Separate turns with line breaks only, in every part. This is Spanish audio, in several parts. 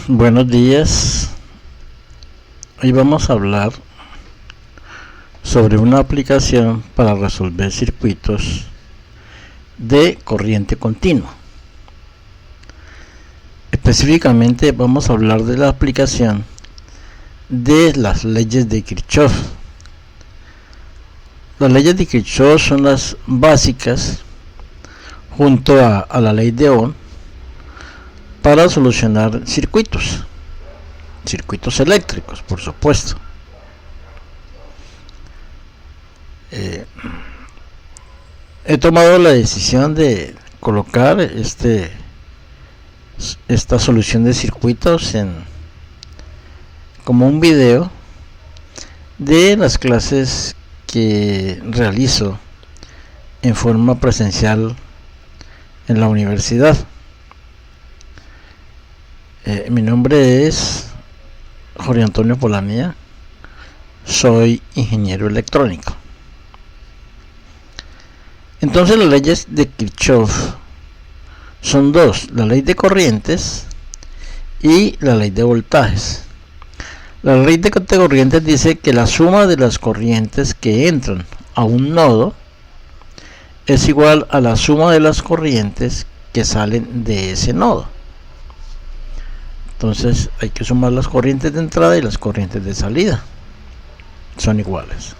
Buenos días. Hoy vamos a hablar sobre una aplicación para resolver circuitos de corriente continua. Específicamente vamos a hablar de la aplicación de las leyes de Kirchhoff. Las leyes de Kirchhoff son las básicas junto a la ley de Ohm para solucionar circuitos eléctricos, por supuesto. He tomado la decisión de colocar esta solución de circuitos como un video de las clases que realizo en forma presencial en la universidad. Mi nombre es Jorge Antonio Polanía, soy ingeniero electrónico. Entonces las leyes de Kirchhoff son dos: la ley de corrientes y la ley de voltajes. La ley de corrientes dice que la suma de las corrientes que entran a un nodo es igual a la suma de las corrientes que salen de ese nodo. Entonces hay que sumar las corrientes de entrada y las corrientes de salida, son iguales.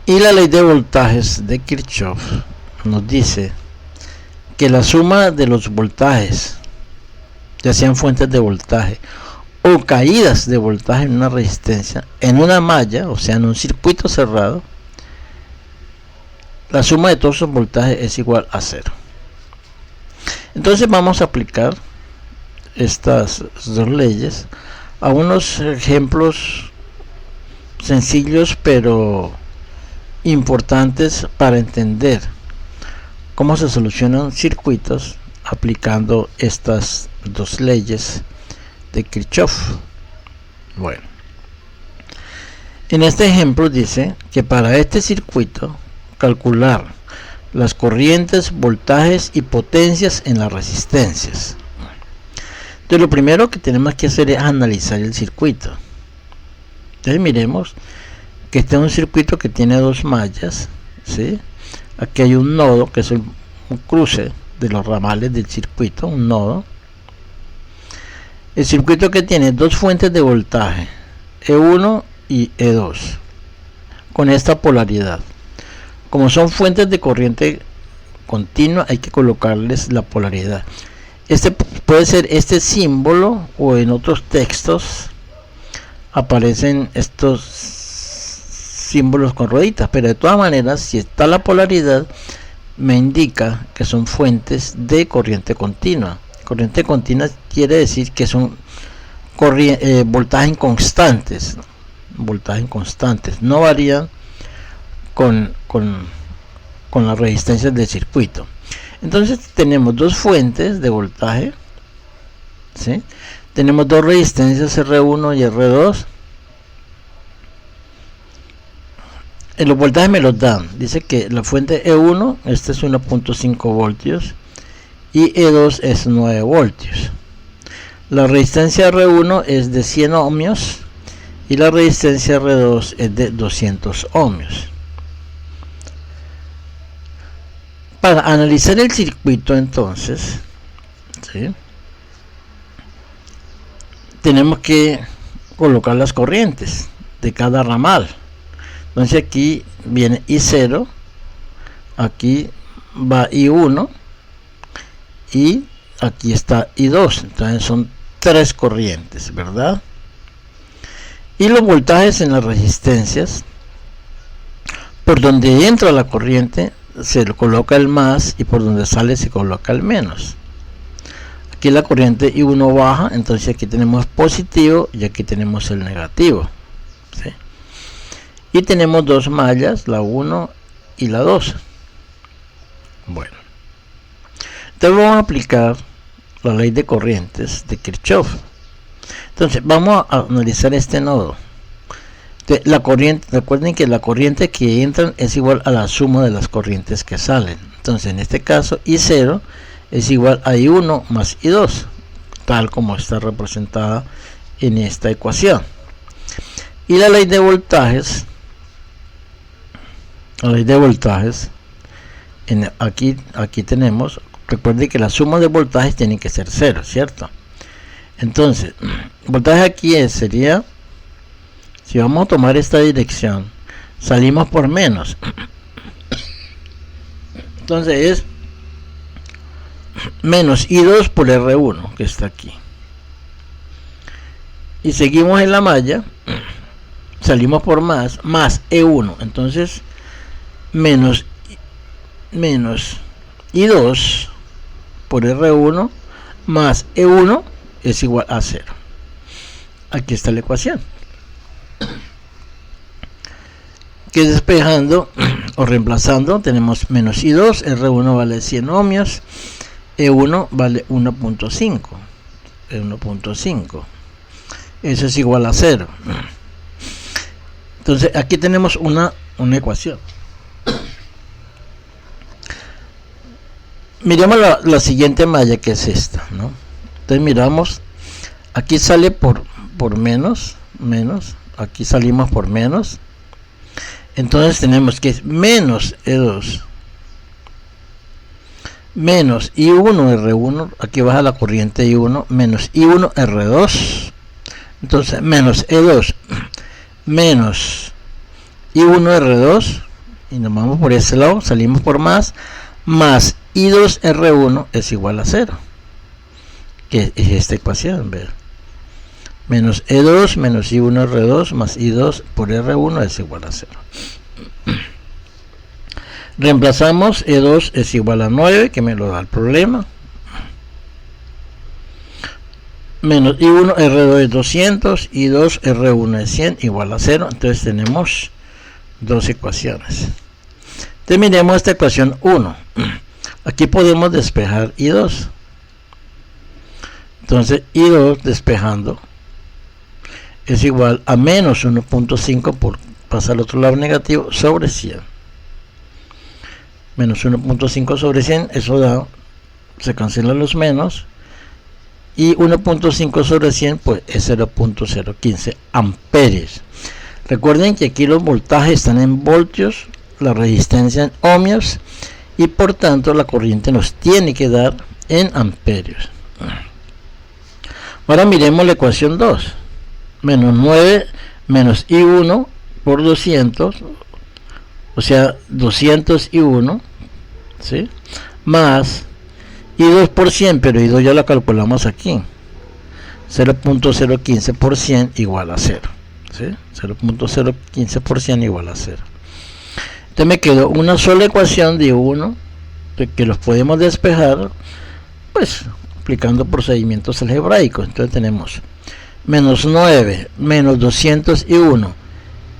Y la ley de voltajes de Kirchhoff nos dice que la suma de los voltajes, ya sean fuentes de voltaje o caídas de voltaje en una resistencia, en una malla, o sea en un circuito cerrado, la suma de todos esos voltajes es igual a 0. Entonces vamos a aplicar estas dos leyes a unos ejemplos sencillos pero importantes para entender cómo se solucionan circuitos aplicando estas dos leyes de Kirchhoff. Bueno, en este ejemplo dice que para este circuito calcular las corrientes, voltajes y potencias en las resistencias. Entonces lo primero que tenemos que hacer es analizar el circuito. Entonces miremos que este es un circuito que tiene dos mallas, ¿sí? Aquí hay un nodo que es un cruce de los ramales del circuito, un nodo. El circuito que tiene dos fuentes de voltaje, E1 y E2, con esta polaridad. Como son fuentes de corriente continua, hay que colocarles la polaridad. Este puede ser este símbolo, o en otros textos aparecen estos símbolos con rueditas, pero de todas maneras, si está la polaridad, me indica que son fuentes de corriente continua. Corriente continua quiere decir que son voltajes constantes, no varían con las resistencias del circuito. Entonces tenemos dos fuentes de voltaje, ¿sí? Tenemos dos resistencias R1 y R2. En los voltajes me los dan. Dice que la fuente E1, este es 1.5 voltios y E2 es 9 voltios. La resistencia R1 es de 100 ohmios y la resistencia R2 es de 200 ohmios. Para analizar el circuito, entonces, ¿sí?, tenemos que colocar las corrientes de cada ramal. Entonces aquí viene I0, aquí va I1 y aquí está I2. Entonces son tres corrientes, ¿verdad? Y los voltajes en las resistencias, por donde entra la corriente se le coloca el más y por donde sale se coloca el menos. Aquí la corriente I1 baja, entonces aquí tenemos positivo y aquí tenemos el negativo, ¿sí? Y tenemos dos mallas, la 1 y la 2. Bueno, entonces vamos a aplicar la ley de corrientes de Kirchhoff. Entonces vamos a analizar este nodo. La corriente, recuerden que la corriente que entran es igual a la suma de las corrientes que salen. Entonces en este caso I0 es igual a I1 más I2. tal como está representada en esta ecuación. Y la ley de voltajes, aquí tenemos, recuerde que la suma de voltajes tiene que ser 0, ¿cierto? Entonces, voltaje aquí sería, si vamos a tomar esta dirección, salimos por menos. Entonces es menos I2 por R1, que está aquí. Y seguimos en la malla, salimos por más E1. Entonces, menos I2 por R1 más E1 es igual a 0. Aquí está la ecuación. Que despejando o reemplazando tenemos menos I2, R1 vale 100 ohmios, E1 vale 1.5. Eso es igual a 0. Entonces aquí tenemos una ecuación. Miremos la siguiente malla, que es esta, ¿no? Entonces miramos, aquí sale por menos, aquí salimos por menos. Entonces tenemos que es menos E2 menos I1 R1, aquí baja la corriente I1, menos I1 R2. Entonces menos E2 menos I1 R2, y nos vamos por ese lado, salimos por más I2 R1 es igual a 0, que es esta ecuación, ¿ver? Menos E2 menos I1 R2 más I2 por R1 es igual a 0. Reemplazamos, E2 es igual a 9, que me lo da el problema. Menos I1 R2 es 200, I2 R1 es 100, igual a 0. Entonces tenemos dos ecuaciones. Terminemos esta ecuación 1. Aquí podemos despejar I2. Entonces I2 despejando es igual a menos 1.5 por pasar al otro lado negativo sobre 100. Menos 1.5 sobre 100, eso da, se cancelan los menos, y 1.5 sobre 100 pues es 0.015 amperios. Recuerden que aquí los voltajes están en voltios, la resistencia en ohmios, y por tanto la corriente nos tiene que dar en amperios. Ahora miremos la ecuación 2. Menos 9 menos I1 por 200, o sea 201, ¿sí? Más I2 por 100, pero I2 ya la calculamos aquí, 0.015 por 100 igual a 0, ¿sí? 0.015 por 100 igual a 0. Entonces me quedó una sola ecuación de 1, que los podemos despejar pues aplicando procedimientos algebraicos. Entonces tenemos menos 9 menos 201,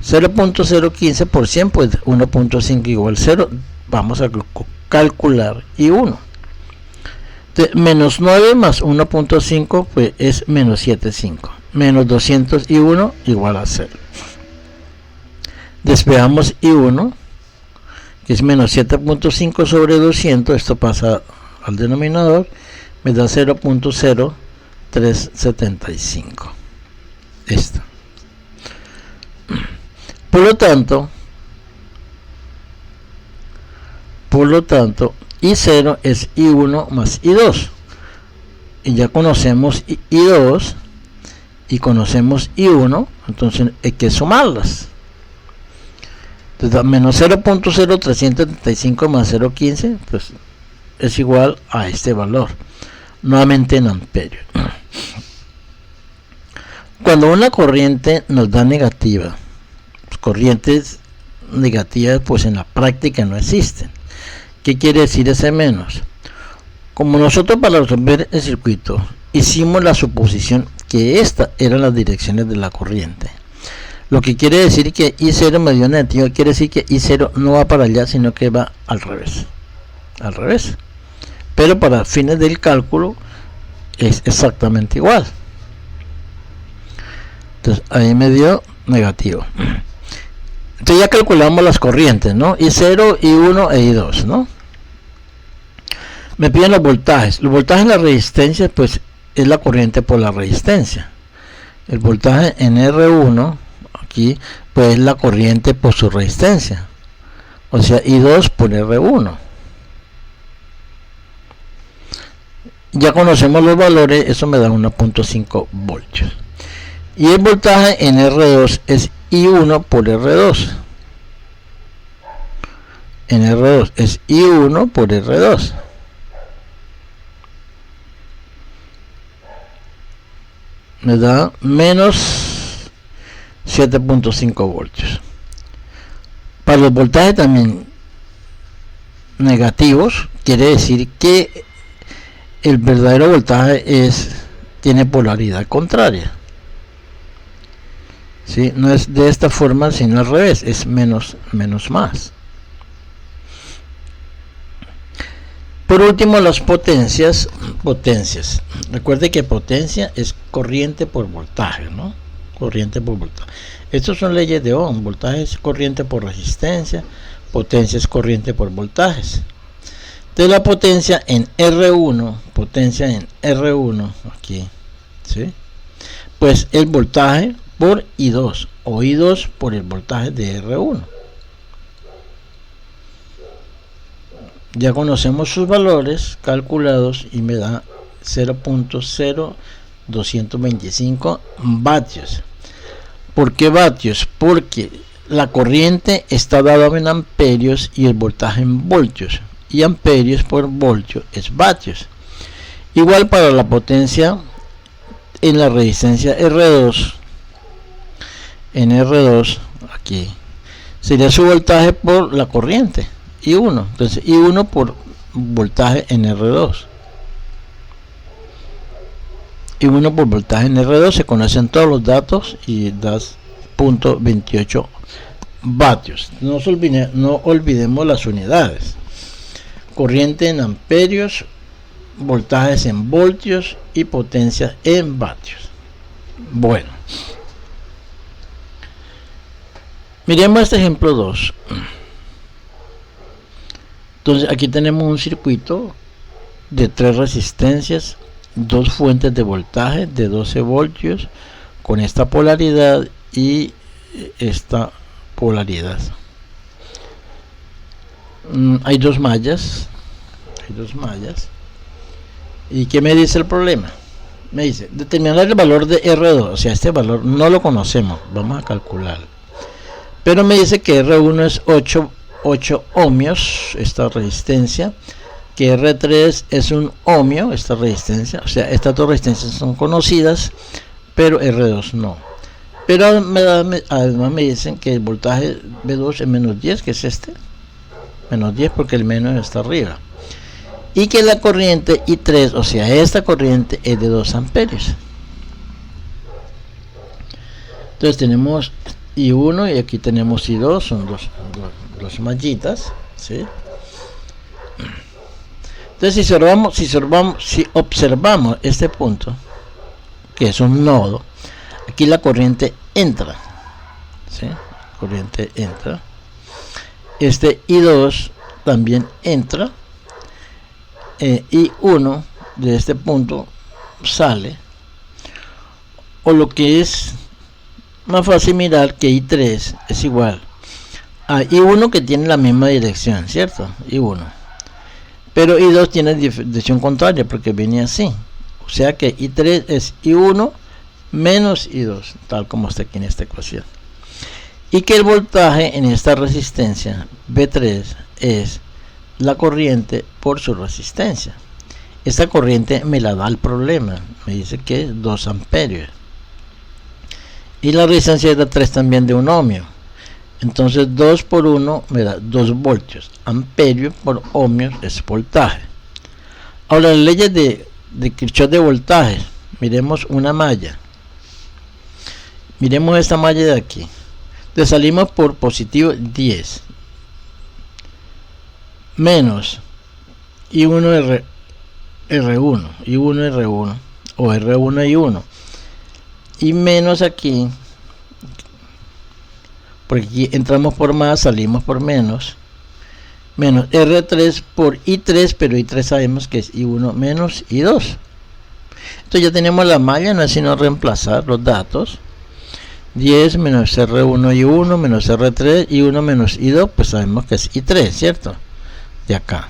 0.015 por 100, pues 1.5 igual 0. Vamos a calcular I1. Entonces, menos 9 más 1.5 pues es menos 7.5. Menos 201 igual a 0. Despejamos I1, que es menos 7.5 sobre 200. Esto pasa al denominador, me da 0.0375. Esta. Por lo tanto, I0 es I1 más I2. Y ya conocemos I2 y conocemos I1, entonces hay que sumarlas. Entonces, menos 0.0375 más 0.15, pues es igual a este valor, nuevamente en amperios. Cuando una corriente nos da negativa, corrientes negativas pues en la práctica no existen. ¿Qué quiere decir ese menos? Como nosotros para resolver el circuito hicimos la suposición que estas eran las direcciones de la corriente, lo que quiere decir que I0 me dio negativo, quiere decir que I0 no va para allá, sino que va al revés, pero para fines del cálculo es exactamente igual. Entonces ahí me dio negativo. Entonces ya calculamos las corrientes, ¿no? I0, I1 e I2, ¿no? Me piden los voltajes. Los voltajes en la resistencia, pues es la corriente por la resistencia. El voltaje en R1 aquí pues es la corriente por su resistencia, o sea I2 por R1. Ya conocemos los valores, eso me da 1.5 voltios. Y el voltaje en R2 es I1 por R2. En R2 es I1 por R2. Me da menos 7.5 voltios. Para los voltajes también negativos, quiere decir que el verdadero voltaje tiene polaridad contraria. ¿Sí? No es de esta forma, sino al revés, es menos más. Por último, las potencias. Recuerde que potencia es corriente por voltaje, ¿no? Corriente por voltaje. Estas son leyes de Ohm. Voltaje es corriente por resistencia, potencia es corriente por voltajes. Entonces la potencia en R1, aquí, ¿sí? Pues el voltaje por I2, o I2 por el voltaje de R1. Ya conocemos sus valores calculados y me da 0.0225 vatios. ¿Por qué vatios? Porque la corriente está dada en amperios y el voltaje en voltios, y amperios por voltio es vatios. Igual para la potencia en la resistencia R2, en R2 aquí sería su voltaje por la corriente I1, entonces I1 por voltaje en R2. I1 por voltaje en R2, se conocen todos los datos y da 0.28 vatios. No olvidemos las unidades: corriente en amperios, voltajes en voltios y potencia en vatios. Bueno, miremos este ejemplo 2. Entonces aquí tenemos un circuito de 3 resistencias, 2 fuentes de voltaje de 12 voltios con esta polaridad y esta polaridad. Hay dos mallas. ¿Y qué me dice el problema? Me dice determinar el valor de R2, o sea, este valor no lo conocemos, vamos a calcularlo. Pero me dice que R1 es 8 ohmios, esta resistencia, que R3 es un ohmio, esta resistencia, o sea, estas dos resistencias son conocidas, pero R2 no. Pero además me dicen que el voltaje B2 es menos 10, que es este, menos 10 porque el menos está arriba, y que la corriente I3, o sea, esta corriente es de 2 amperios. Entonces tenemos I1 y aquí tenemos I2, son dos mallitas, ¿sí? Entonces si observamos este punto, que es un nodo, aquí la corriente entra, ¿sí? Corriente entra. Este I2 también entra, I1 de este punto sale, o lo que es más fácil mirar, que I3 es igual a I1, que tiene la misma dirección, ¿cierto? I1, pero I2 tiene dirección contraria porque viene así, o sea que I3 es I1 menos I2, tal como está aquí en esta ecuación, y que el voltaje en esta resistencia B3 es la corriente por su resistencia. Esta corriente me la da el problema, me dice que es 2 amperios, y la resistencia es de 3 también de un ohmio. Entonces 2 por 1 me da 2 voltios. Amperio por ohmios es voltaje. Ahora, las leyes de Kirchhoff de voltaje. Miremos una malla. Miremos esta malla de aquí. Entonces salimos por positivo 10 menos I1 R1, I1 R1 o R1 I1, y menos aquí, porque aquí entramos por más, salimos por menos R3 por I3, pero I3 sabemos que es I1 menos I2. Entonces ya tenemos la malla, no es sino reemplazar los datos. 10 menos R1 y 1 menos R3 y 1 menos I2, pues sabemos que es I3, ¿cierto? De acá.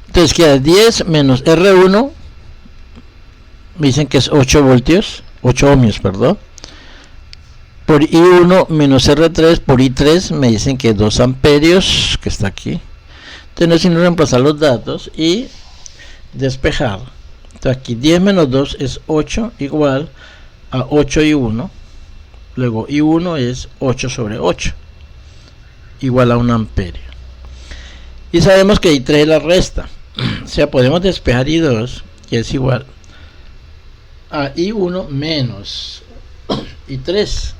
Entonces queda 10 menos R1, me dicen que es 8 voltios, 8 ohmios, perdón. Por I1 menos R3 por I3 me dicen que 2 amperios, que está aquí. Entonces no es sino reemplazar los datos y despejar. Entonces aquí 10 menos 2 es 8, igual a 8 y 1. Luego I1 es 8 sobre 8, igual a 1 amperio. Y sabemos que I3 es la resta. O sea, podemos despejar I2, que es igual a I1 menos I3.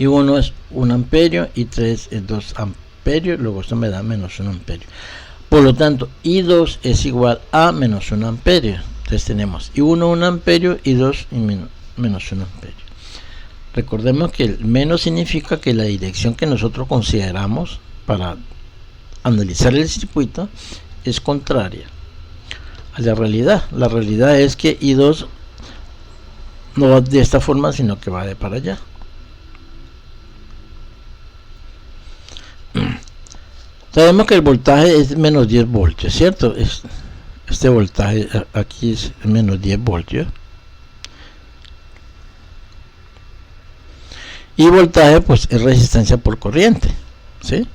I1 es 1 amperio, I3 es 2 amperios, luego esto me da menos 1 amperio. Por lo tanto, I2 es igual a menos 1 amperio. Entonces tenemos I1 1 amperio, I2 y menos 1 amperio. Recordemos que el menos significa que la dirección que nosotros consideramos para analizar el circuito es contraria a la realidad. La realidad es que I2 no va de esta forma, sino que va de para allá. Sabemos que el voltaje es menos 10 voltios, ¿cierto? Este voltaje aquí es menos 10 voltios. Y voltaje pues es resistencia por corriente, ¿sí?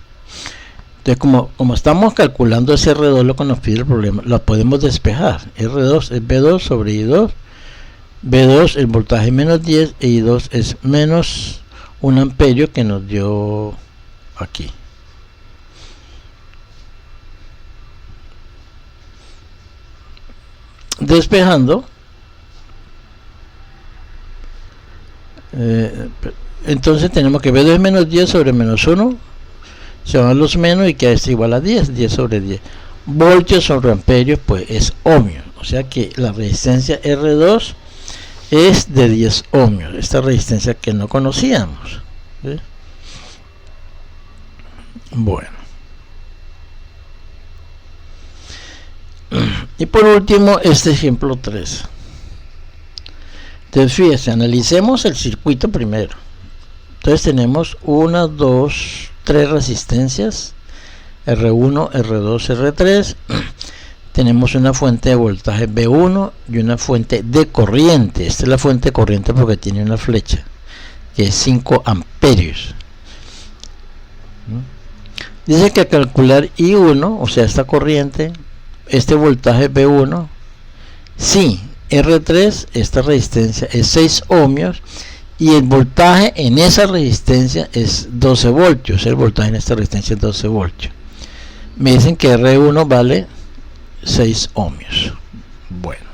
Entonces como estamos calculando ese R2, lo que nos pide el problema, lo podemos despejar. R2 es B2 sobre I2. B2 el voltaje menos 10 e I2 es menos 1 amperio que nos dio aquí. Despejando, entonces tenemos que B2 es menos 10 sobre menos 1, se van los menos y queda esto igual a 10 sobre 10. Voltios sobre amperios pues es ohmio, o sea que la resistencia R2 es de 10 ohmios, esta resistencia que no conocíamos, ¿sí? Bueno, y por último este ejemplo 3. Entonces fíjense, analicemos el circuito primero. Entonces tenemos 1, 2, 3 resistencias, R1, R2, R3. Tenemos una fuente de voltaje B1 y una fuente de corriente. Esta es la fuente de corriente porque tiene una flecha, que es 5 amperios. Dice que al calcular I1, o sea esta corriente, este voltaje B1, sí, R3, esta resistencia es 6 ohmios y el voltaje en esa resistencia es 12 voltios. El voltaje en esta resistencia es 12 voltios. Me dicen que R1 vale 6 ohmios. Bueno,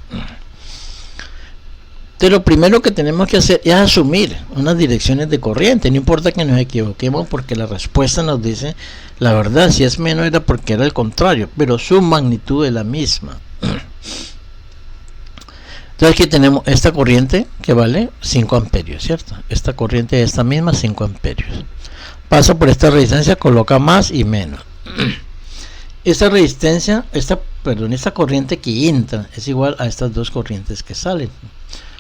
entonces lo primero que tenemos que hacer es asumir unas direcciones de corriente. No importa que nos equivoquemos porque la respuesta nos dice la verdad. Si es menos era porque era el contrario, pero su magnitud es la misma. Entonces aquí tenemos esta corriente que vale 5 amperios, ¿cierto? Esta corriente es esta misma, 5 amperios. Pasa por esta resistencia, coloca más y menos. Esta resistencia, esta corriente que entra es igual a estas dos corrientes que salen.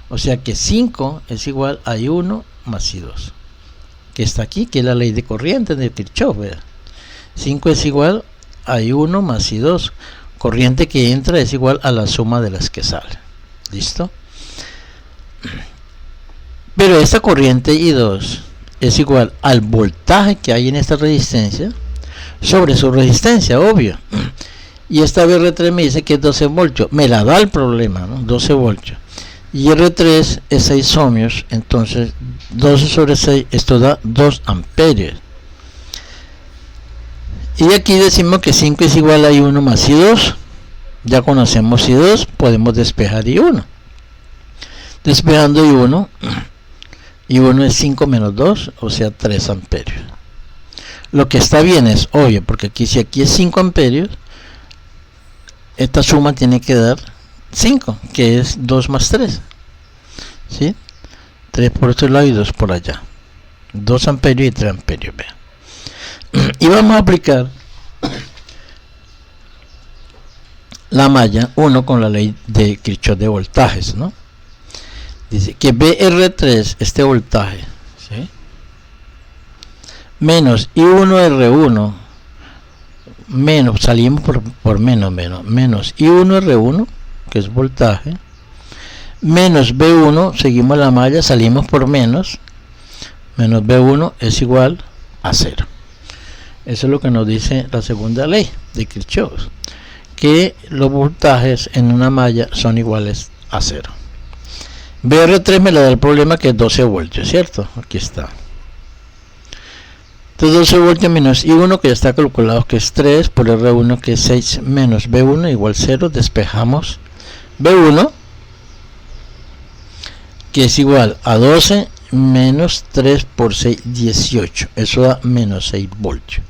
O sea que 5 es igual a I1 más I2. Que está aquí, que es la ley de corriente de Kirchhoff, ¿verdad? 5 es igual a I1 más I2. Corriente que entra es igual a la suma de las que salen. ¿Listo? Pero esta corriente I2 es igual al voltaje que hay en esta resistencia sobre su resistencia, obvio. Y esta R3 me dice que es 12 voltios. Me la da el problema, ¿no? 12 voltios. Y R3 es 6 ohmios. Entonces 12 sobre 6, esto da 2 amperios. Y aquí decimos que 5 es igual a I1 más I2. Ya conocemos I2, podemos despejar I1. Despejando I1, I1 es 5 menos 2, o sea 3 amperios. Lo que está bien es obvio, porque aquí si aquí es 5 amperios, esta suma tiene que dar 5, que es 2 más 3. ¿Sí? 3 por este lado y 2 por allá. 2 amperios y 3 amperios. Vean. Y vamos a aplicar la malla 1 con la ley de Kirchhoff de voltajes, ¿no? Dice que BR3, este voltaje, ¿sí?, menos I1R1 menos, salimos por menos I1R1, que es voltaje, menos B1, seguimos la malla, salimos por menos B1 es igual a 0. Eso es lo que nos dice la segunda ley de Kirchhoff, que los voltajes en una malla son iguales a 0. BR3 me le da el problema, que es 12 voltios, ¿cierto? Aquí está. Entonces 12 voltios menos I1, que ya está calculado, que es 3, por R1, que es 6, menos B1 igual 0. Despejamos B1, que es igual a 12 menos 3 por 6, 18. Eso da menos 6 voltios.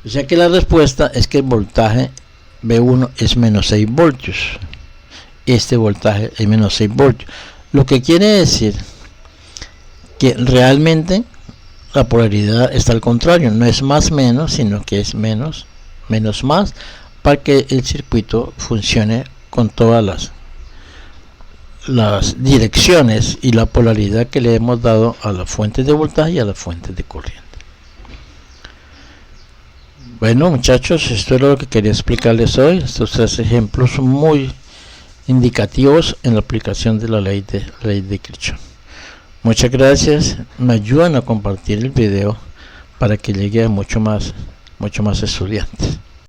O sea que la respuesta es que el voltaje B1 es menos 6 voltios. Este voltaje es menos 6 voltios. Lo que quiere decir que realmente la polaridad está al contrario. No es más menos, sino que es menos más, para que el circuito funcione con todas las direcciones y la polaridad que le hemos dado a las fuentes de voltaje y a las fuentes de corriente. Bueno, muchachos, esto era lo que quería explicarles hoy. Estos 3 ejemplos son muy indicativos en la aplicación de la ley de Kirchhoff. Muchas gracias. Me ayudan a compartir el video para que llegue a mucho más estudiantes.